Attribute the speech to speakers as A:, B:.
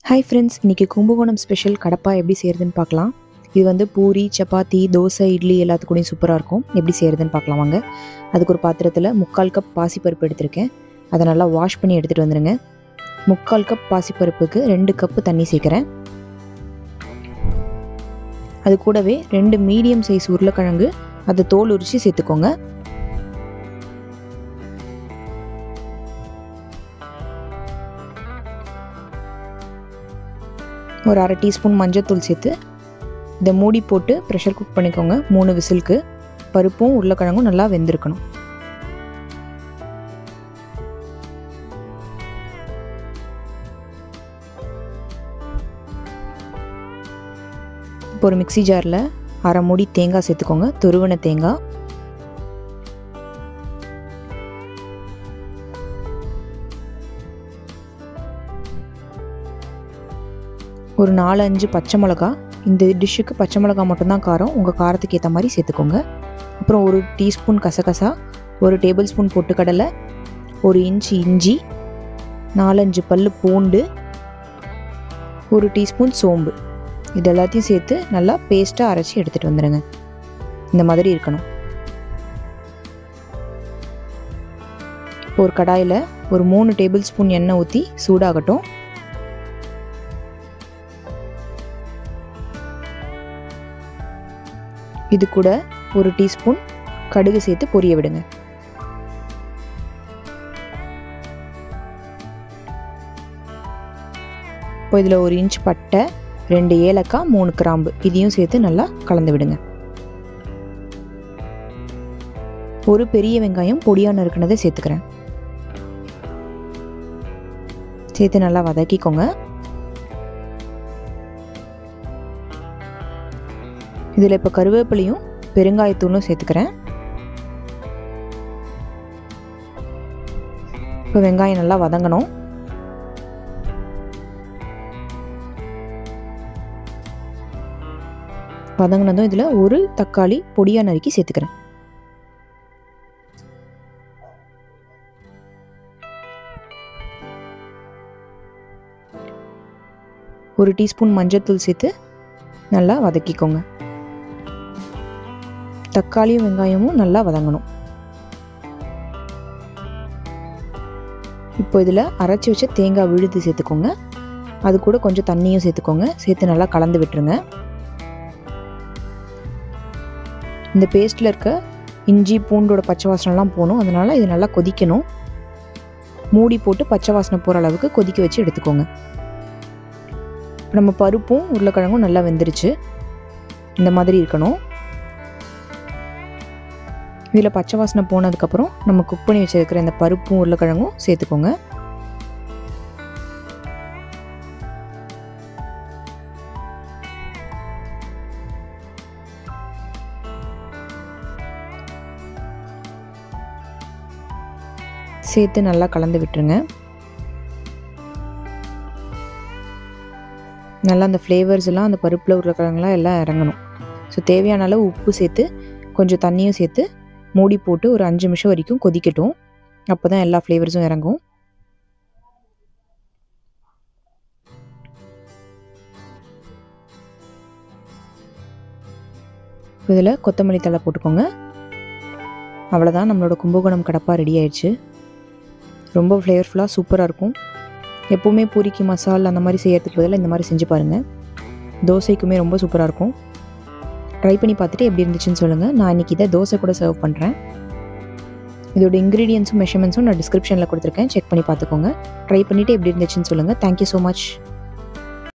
A: Hi friends, இன்றைக்கி Kumbakonam special Kadapa எப்படி செய்கிறதுன்னு பார்க்கலாம். இது வந்து பூரி, சப்பாத்தி, தோசை, இட்லி எல்லாத்துக்கூடையும் சூப்பராக இருக்கும். எப்படி செய்கிறதுன்னு பார்க்கலாம் வாங்க. அதுக்கு ஒரு பாத்திரத்தில் 3/4 கப் பாசிப்பருப்பு எடுத்திருக்கேன். அதை நல்லா வாஷ் பண்ணி எடுத்துகிட்டு வந்துடுங்க. 3/4 கப் பாசிப்பருப்புக்கு 2 கப்பு தண்ணி சேர்க்குறேன். அது கூடவே 2 மீடியம் சைஸ் உருளைக்கிழங்கு, அதை தோல் உரித்து சேர்த்துக்கோங்க. ஒரு 1/2 டீஸ்பூன் மஞ்சள்தூள் சேர்த்து இதை மூடி போட்டு ப்ரெஷர் குக் பண்ணிக்கோங்க. 3 விசிலுக்கு. பருப்பும் உருளைக்கிழங்கும் நல்லா வெந்திருக்கணும். இப்போ ஒரு மிக்ஸி ஜாரில் 1/2 மூடி தேங்காய் சேர்த்துக்கோங்க. துருவன தேங்காய். ஒரு 4-5 பச்சை மிளகா. இந்த டிஷ்ஷுக்கு பச்சை மிளகா மட்டும்தான் காரம். உங்கள் காரத்துக்கு ஏற்ற மாதிரி சேர்த்துக்கோங்க. அப்புறம் 1 டீஸ்பூன் கசகசா, 1 டேபிள் ஸ்பூன் பொட்டுக்கடலை, 1 இன்ச் இஞ்சி, 4-5 பல்லு பூண்டு, 1 டீஸ்பூன் சோம்பு. இது எல்லாத்தையும் சேர்த்து நல்லா பேஸ்ட்டாக அரைச்சி எடுத்துகிட்டு வந்துடுங்க. இந்த மாதிரி இருக்கணும். இப்போ ஒரு கடாயில் ஒரு 3 டேபிள் ஸ்பூன் எண்ணெய் ஊற்றி சூடாகட்டும். இது கூட 1 டீஸ்பூன் கடுகு சேர்த்து பொரிய விடுங்க. இப்போ இதில் 1 இன்ச் பட்டை, 2 ஏலக்காய், 3 கிராம்பு இதையும் சேர்த்து நல்லா கலந்து விடுங்க. ஒரு பெரிய வெங்காயம் பொடியாக நறுக்குனதை சேர்த்துக்கிறேன். சேர்த்து நல்லா வதக்கிக்கோங்க. இதில் இப்போ கருவேப்பிலையும் பெருங்காயத்தூளும் சேர்த்துக்கிறேன். இப்போ வெங்காயம் நல்லா வதங்கணும். வதங்கினதும் இதில் 1 தக்காளி பொடியாக நறுக்கி சேர்த்துக்கிறேன். ஒரு டீஸ்பூன் மஞ்சள்தூள் சேர்த்து நல்லா வதக்கிக்கோங்க. தக்காளியும் வெங்காயமும் நல்லா வதங்கணும். இப்போ இதில் அரைச்சி வச்ச தேங்காய் விழுது சேர்த்துக்கோங்க. அது கூட கொஞ்சம் தண்ணியும் சேர்த்துக்கோங்க. சேர்த்து நல்லா கலந்து விட்டுருங்க. இந்த பேஸ்ட்டில் இருக்க இஞ்சி பூண்டோட பச்சை வாசனைலாம் போகணும். அதனால் இது நல்லா கொதிக்கணும். மூடி போட்டு பச்சை வாசனை போகிற அளவுக்கு கொதிக்க வச்சு எடுத்துக்கோங்க. நம்ம பருப்பும் உருளைக்கிழங்கும் நல்லா வெந்துருச்சு. இந்த மாதிரி இருக்கணும். இதில் பச்சை வாசனை போனதுக்கப்புறம் நம்ம குக் பண்ணி வச்சுருக்கிற இந்த பருப்பும் உருளைக்கிழங்கும் சேர்த்துக்கோங்க. சேர்த்து நல்லா கலந்து விட்டுருங்க. நல்லா அந்த ஃப்ளேவர்ஸ் எல்லாம் அந்த பருப்பில் உருளைக்கிழங்குலாம் எல்லாம் இறங்கணும். ஸோ தேவையான அளவு உப்பு சேர்த்து கொஞ்சம் தண்ணியும் சேர்த்து மூடி போட்டு ஒரு 5 நிமிஷம் வரைக்கும் கொதிக்கட்டும். அப்போ தான் எல்லா ஃப்ளேவர்ஸும் இறங்கும். இதில் கொத்தமல்லி தழை போட்டுக்கோங்க. அவ்வளோதான், நம்மளோட கும்பகோணம் கடப்பா ரெடி ஆயிடுச்சு. ரொம்ப ஃப்ளேவர்ஃபுல்லாக சூப்பராக இருக்கும். எப்போவுமே பூரிக்கு மசாலா அந்த மாதிரி செய்யறதுக்கு பதிலாக இந்த மாதிரி செஞ்சு பாருங்கள். தோசைக்குமே ரொம்ப சூப்பராக இருக்கும். ட்ரை பண்ணி பார்த்துட்டு எப்படி இருந்துச்சுன்னு சொல்லுங்கள். நான் இன்றைக்கி இதை தோசை கூட சர்வ் பண்ணுறேன். இதோட இன்க்ரீடியன்ஸும் மெஷர்மெண்ட்ஸும் நான் டிஸ்கிரிப்ஷனில் கொடுத்துருக்கேன். செக் பண்ணி பார்த்துக்கோங்க. ட்ரை பண்ணிவிட்டு எப்படி இருந்துச்சுன்னு சொல்லுங்கள். Thank you so much.